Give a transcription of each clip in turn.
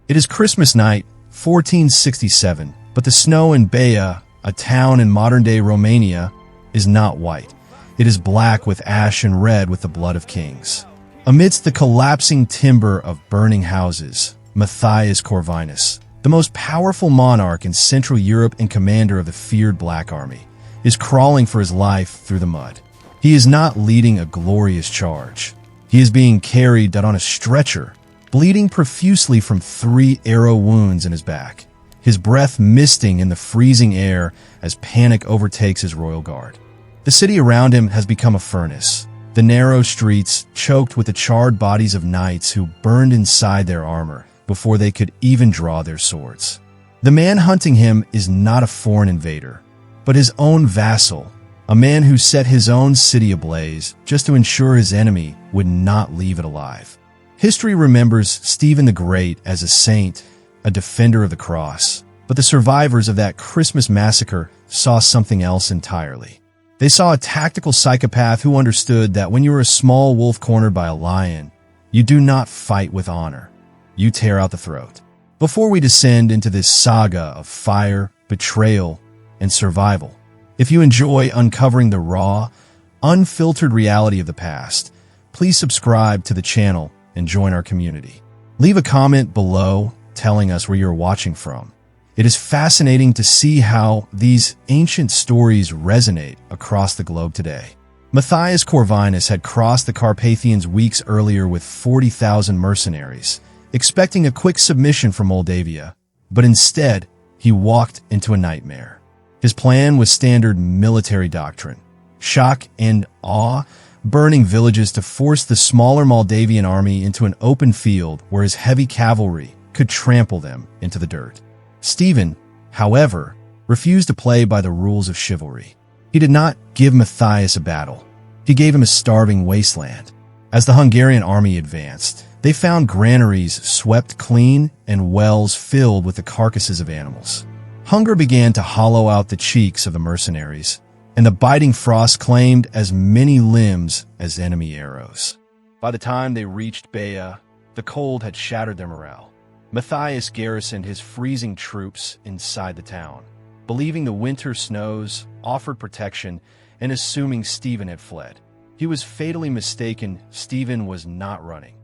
It is Christmas night, 1467, but the snow in Baia, a town in modern-day Romania, is not white. It is black with ash and red with the blood of kings. Amidst the collapsing timber of burning houses, Matthias Corvinus, the most powerful monarch in Central Europe and commander of the feared Black Army, is crawling for his life through the mud. He is not leading a glorious charge. He is being carried on a stretcher, bleeding profusely from 3 arrow wounds in his back, his breath misting in the freezing air as panic overtakes his royal guard. The city around him has become a furnace, the narrow streets choked with the charred bodies of knights who burned inside their armor before they could even draw their swords. The man hunting him is not a foreign invader, but his own vassal, a man who set his own city ablaze just to ensure his enemy would not leave it alive. History remembers Stephen the Great as a saint, a defender of the cross, but the survivors of that Christmas massacre saw something else entirely. They saw a tactical psychopath who understood that when you are a small wolf cornered by a lion, you do not fight with honor. You tear out the throat. Before we descend into this saga of fire, betrayal, and survival, if you enjoy uncovering the raw, unfiltered reality of the past, please subscribe to the channel and join our community. Leave a comment below telling us where you're watching from. It is fascinating to see how these ancient stories resonate across the globe today. Matthias Corvinus had crossed the Carpathians weeks earlier with 40,000 mercenaries, expecting a quick submission from Moldavia, but instead, he walked into a nightmare. His plan was standard military doctrine: shock and awe, burning villages to force the smaller Moldavian army into an open field where his heavy cavalry could trample them into the dirt. Stephen, however, refused to play by the rules of chivalry. He did not give Matthias a battle. He gave him a starving wasteland. As the Hungarian army advanced, they found granaries swept clean and wells filled with the carcasses of animals. Hunger began to hollow out the cheeks of the mercenaries, and the biting frost claimed as many limbs as enemy arrows. By the time they reached Baia, the cold had shattered their morale. Matthias garrisoned his freezing troops inside the town, believing the winter snows offered protection and assuming Stephen had fled. He was fatally mistaken. Stephen was not running.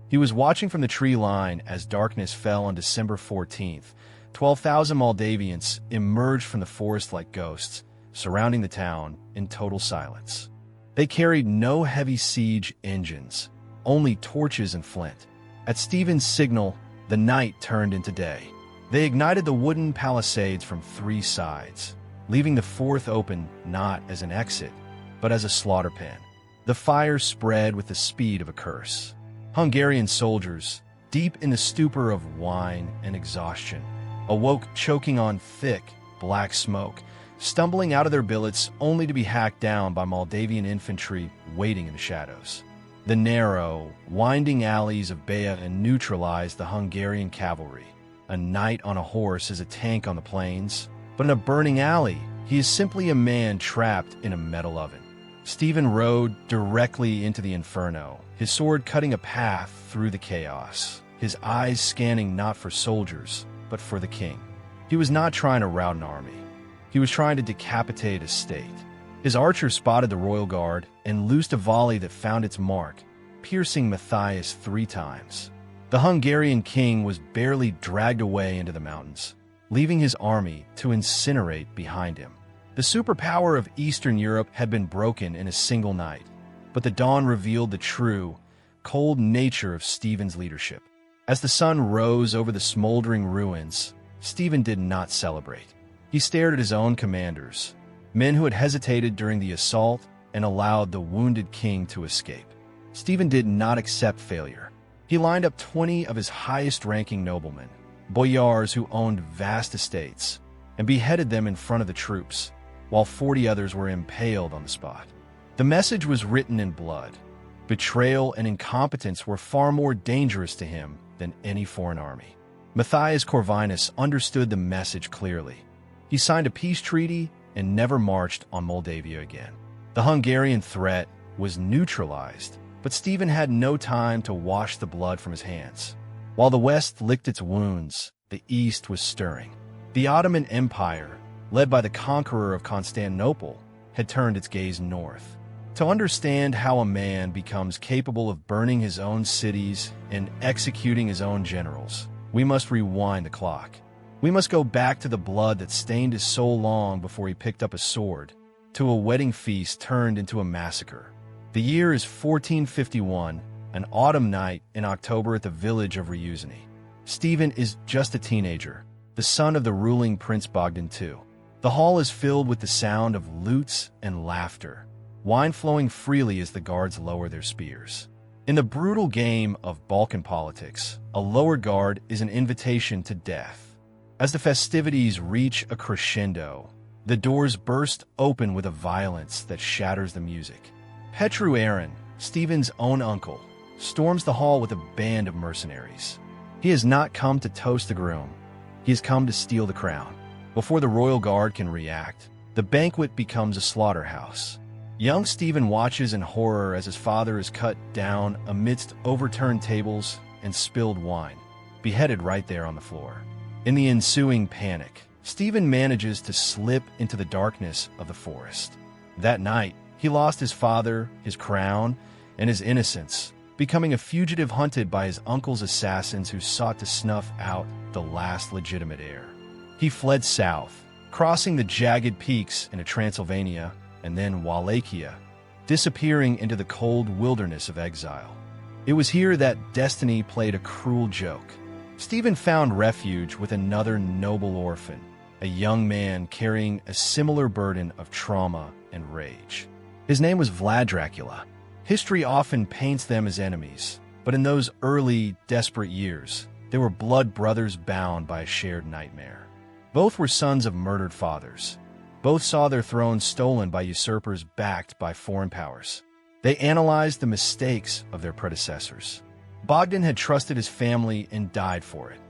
He was watching from the tree line as darkness fell on December 14th. 12,000 Moldavians emerged from the forest like ghosts, surrounding the town in total silence. They carried no heavy siege engines, only torches and flint. At Stephen's signal, the night turned into day. They ignited the wooden palisades from 3 sides, leaving the 4th open not as an exit, but as a slaughter pen. The fire spread with the speed of a curse. Hungarian soldiers, deep in the stupor of wine and exhaustion, awoke choking on thick, black smoke, stumbling out of their billets only to be hacked down by Moldavian infantry waiting in the shadows. The narrow, winding alleys of Baia neutralized the Hungarian cavalry. A knight on a horse is a tank on the plains, but in a burning alley, he is simply a man trapped in a metal oven. Stephen rode directly into the inferno, his sword cutting a path through the chaos, his eyes scanning not for soldiers, but for the king. He was not trying to rout an army. He was trying to decapitate a state. His archer spotted the royal guard and loosed a volley that found its mark, piercing Matthias 3 times. The Hungarian king was barely dragged away into the mountains, leaving his army to incinerate behind him. The superpower of Eastern Europe had been broken in a single night, but the dawn revealed the true, cold nature of Stephen's leadership. As the sun rose over the smoldering ruins, Stephen did not celebrate. He stared at his own commanders, men who had hesitated during the assault and allowed the wounded king to escape. Stephen did not accept failure. He lined up 20 of his highest-ranking noblemen, Boyars who owned vast estates, and beheaded them in front of the troops, while 40 others were impaled on the spot. The message was written in blood. Betrayal and incompetence were far more dangerous to him than any foreign army. Matthias Corvinus understood the message clearly. He signed a peace treaty and never marched on Moldavia again. The Hungarian threat was neutralized, but Stephen had no time to wash the blood from his hands. While the West licked its wounds, the East was stirring. The Ottoman Empire, led by the conqueror of Constantinople, had turned its gaze north. To understand how a man becomes capable of burning his own cities and executing his own generals, we must rewind the clock. We must go back to the blood that stained his soul long before he picked up a sword, to a wedding feast turned into a massacre. The year is 1451, an autumn night in October at the village of Ryuzny. Stephen is just a teenager, the son of the ruling Prince Bogdan II. The hall is filled with the sound of lutes and laughter, wine flowing freely as the guards lower their spears. In the brutal game of Balkan politics, a lower guard is an invitation to death. As the festivities reach a crescendo, the doors burst open with a violence that shatters the music. Petru Aaron, Stephen's own uncle, storms the hall with a band of mercenaries. He has not come to toast the groom. He has come to steal the crown. Before the royal guard can react, the banquet becomes a slaughterhouse. Young Stephen watches in horror as his father is cut down amidst overturned tables and spilled wine, beheaded right there on the floor. In the ensuing panic, Stephen manages to slip into the darkness of the forest. That night, he lost his father, his crown, and his innocence, becoming a fugitive hunted by his uncle's assassins who sought to snuff out the last legitimate heir. He fled south, crossing the jagged peaks into Transylvania and then Wallachia, disappearing into the cold wilderness of exile. It was here that destiny played a cruel joke. Stephen found refuge with another noble orphan, a young man carrying a similar burden of trauma and rage. His name was Vlad Dracula. History often paints them as enemies, but in those early, desperate years, they were blood brothers bound by a shared nightmare. Both were sons of murdered fathers. Both saw their thrones stolen by usurpers backed by foreign powers. They analyzed the mistakes of their predecessors. Bogdan had trusted his family and died for it.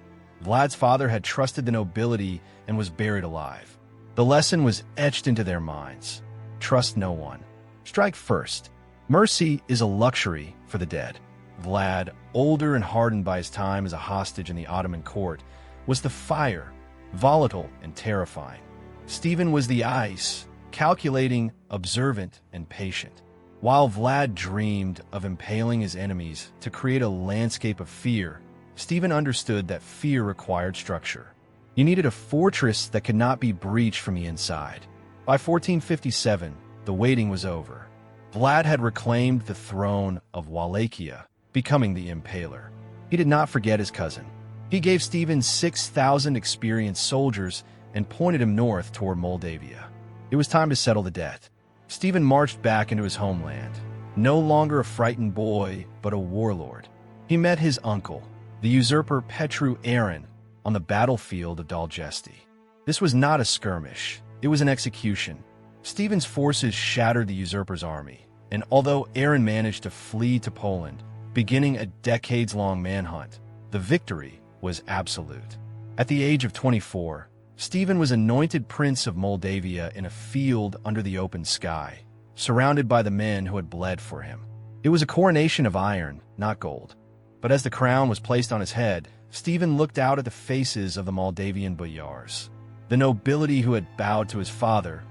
Vlad's father had trusted the nobility and was buried alive. The lesson was etched into their minds. Trust no one. Strike first. Mercy is a luxury for the dead. Vlad, older and hardened by his time as a hostage in the Ottoman court, was the fire, volatile and terrifying. Stephen was the ice, calculating, observant, and patient. While Vlad dreamed of impaling his enemies to create a landscape of fear, Stephen understood that fear required structure. You needed a fortress that could not be breached from the inside. By 1457, the waiting was over. Vlad had reclaimed the throne of Wallachia, becoming the Impaler. He did not forget his cousin. He gave Stephen 6,000 experienced soldiers and pointed him north toward Moldavia. It was time to settle the debt. Stephen marched back into his homeland, no longer a frightened boy, but a warlord. He met his uncle, the usurper Petru Aaron, on the battlefield of Dalgesti. This was not a skirmish, it was an execution. Stephen's forces shattered the usurper's army, and although Aaron managed to flee to Poland, beginning a decades-long manhunt, the victory was absolute. At the age of 24, Stephen was anointed Prince of Moldavia in a field under the open sky, surrounded by the men who had bled for him. It was a coronation of iron, not gold. But as the crown was placed on his head, Stephen looked out at the faces of the Moldavian Boyars, the nobility who had bowed to his father,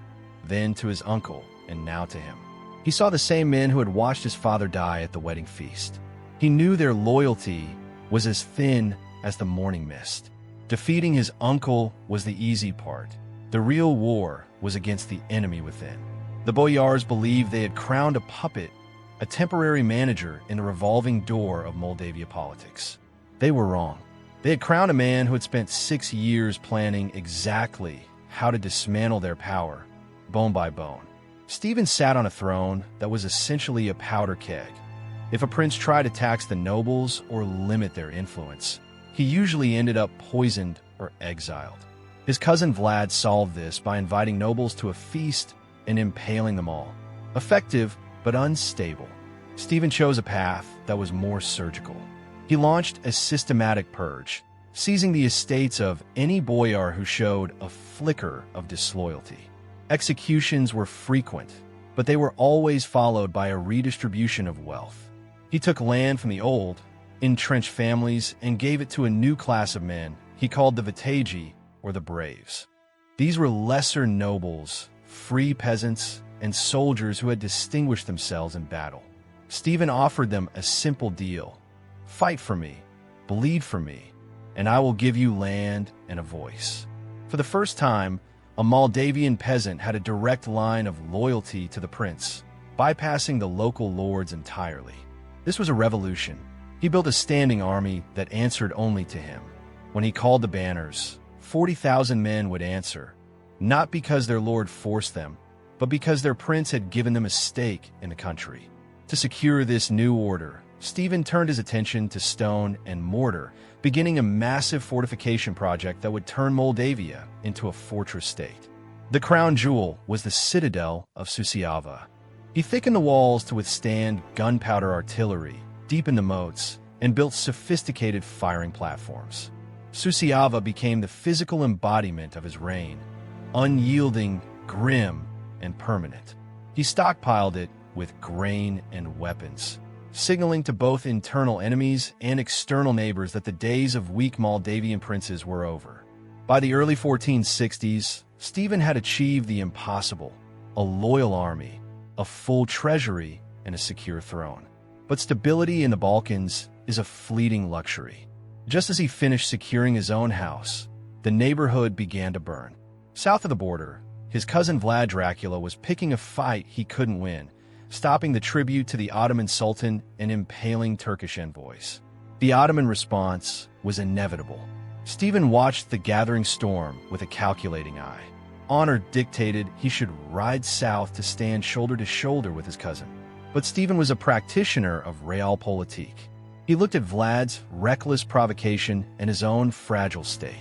then to his uncle, and now to him. He saw the same men who had watched his father die at the wedding feast. He knew their loyalty was as thin as the morning mist. Defeating his uncle was the easy part. The real war was against the enemy within. The Boyars believed they had crowned a puppet, a temporary manager in the revolving door of Moldavia politics. They were wrong. They had crowned a man who had spent 6 years planning exactly how to dismantle their power, bone by bone. Stephen sat on a throne that was essentially a powder keg. If a prince tried to tax the nobles or limit their influence, he usually ended up poisoned or exiled. His cousin Vlad solved this by inviting nobles to a feast and impaling them all. Effective, but unstable. Stephen chose a path that was more surgical. He launched a systematic purge, seizing the estates of any boyar who showed a flicker of disloyalty. Executions were frequent, but they were always followed by a redistribution of wealth. He took land from the old, entrenched families, and gave it to a new class of men he called the Vitae, or the Braves. These were lesser nobles, free peasants, and soldiers who had distinguished themselves in battle. Stephen offered them a simple deal: fight for me, bleed for me, and I will give you land and a voice. For the first time, a Moldavian peasant had a direct line of loyalty to the prince, bypassing the local lords entirely. This was a revolution. He built a standing army that answered only to him. When he called the banners, 40,000 men would answer, not because their lord forced them, but because their prince had given them a stake in the country. To secure this new order, Stephen turned his attention to stone and mortar, beginning a massive fortification project that would turn Moldavia into a fortress state. The crown jewel was the citadel of Suceava. He thickened the walls to withstand gunpowder artillery, deepened the moats, and built sophisticated firing platforms. Suceava became the physical embodiment of his reign, unyielding, grim, and permanent. He stockpiled it with grain and weapons, signaling to both internal enemies and external neighbors that the days of weak Moldavian princes were over. By the early 1460s, Stephen had achieved the impossible: a loyal army, a full treasury, and a secure throne. But stability in the Balkans is a fleeting luxury. Just as he finished securing his own house, the neighborhood began to burn. South of the border, his cousin Vlad Dracula was picking a fight he couldn't win, stopping the tribute to the Ottoman Sultan and impaling Turkish envoys. The Ottoman response was inevitable. Stephen watched the gathering storm with a calculating eye. Honor dictated he should ride south to stand shoulder to shoulder with his cousin. But Stephen was a practitioner of realpolitik. He looked at Vlad's reckless provocation and his own fragile state.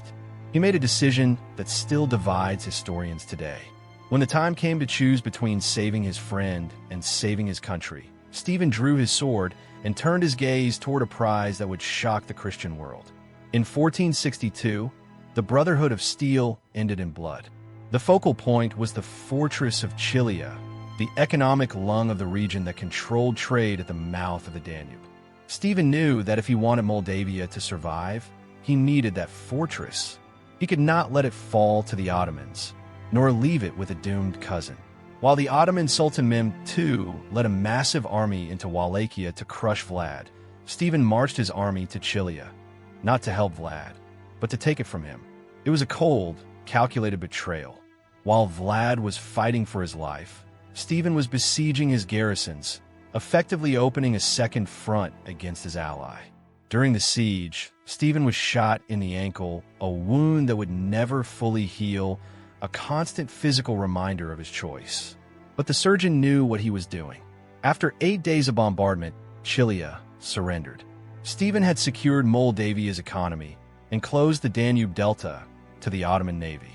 He made a decision that still divides historians today. When the time came to choose between saving his friend and saving his country, Stephen drew his sword and turned his gaze toward a prize that would shock the Christian world. In 1462, the Brotherhood of Steel ended in blood. The focal point was the fortress of Chilia, the economic lung of the region that controlled trade at the mouth of the Danube. Stephen knew that if he wanted Moldavia to survive, he needed that fortress. He could not let it fall to the Ottomans, nor leave it with a doomed cousin. While the Ottoman Sultan Mehmed II led a massive army into Wallachia to crush Vlad, Stephen marched his army to Chilia, not to help Vlad, but to take it from him. It was a cold, calculated betrayal. While Vlad was fighting for his life, Stephen was besieging his garrisons, effectively opening a second front against his ally. During the siege, Stephen was shot in the ankle, a wound that would never fully heal, a constant physical reminder of his choice. But the surgeon knew what he was doing. After 8 days of bombardment, Chilia surrendered. Stephen had secured Moldavia's economy and closed the Danube Delta to the Ottoman navy.